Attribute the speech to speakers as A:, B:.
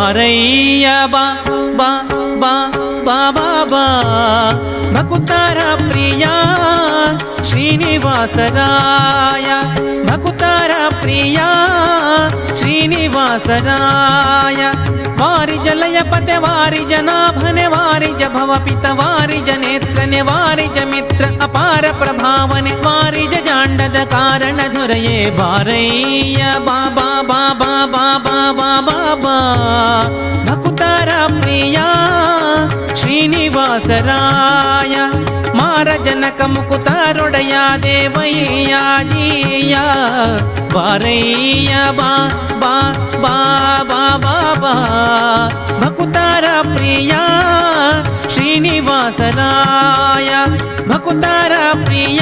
A: ಬಾರಯ್ಯ ಬಾ ಬಾ ಬಾ ಬಾ ಬಾ ಬಾ ಭಕುತರ ಪ್ರಿಯ ಶ್ರೀನಿವಾಸರಾಯ ಭಕುತರ ಪ್ರಿಯ ಶ್ರೀನಿವಾಸರಾಯ ವಾರಿಜ ಲಯಪತೆ ವಾರಿಜ ನಾಭನೆ ವಾರಿಜ ಭವಪಿತ ವಾರಿಜ ನೇತ್ರನೆ ವಾರಿಜ ಮಿತ್ರ ಅಪಾರ ಪ್ರಭಾವನೆ ವಾರಿಜ ಜಾಂಡದ ಕಾರಣ ದೊರೆಯೇ ಬಾರಯ್ಯ ಬಾಬಾ ಬಾಬಾ ಬಾಬಾ ಬಾಬಾ ಬಾ ಭಕುತರ ಪ್ರಿಯ ಶ್ರೀನಿವಾಸರಾಯ ಮಾರ ಜನಕ ಮುಕುತಾರೊಡೆಯ ದೇವಯ್ಯ ಜೀಯ ಬಾರಯ್ಯ ಬಾ ಬಾ ಬಾ ಬಾ ಬಾ ಬಾ ಭಕುತರ ಪ್ರಿಯ ಶ್ರೀನಿವಾಸರಾಯ ಭಕುತರ ಪ್ರಿಯ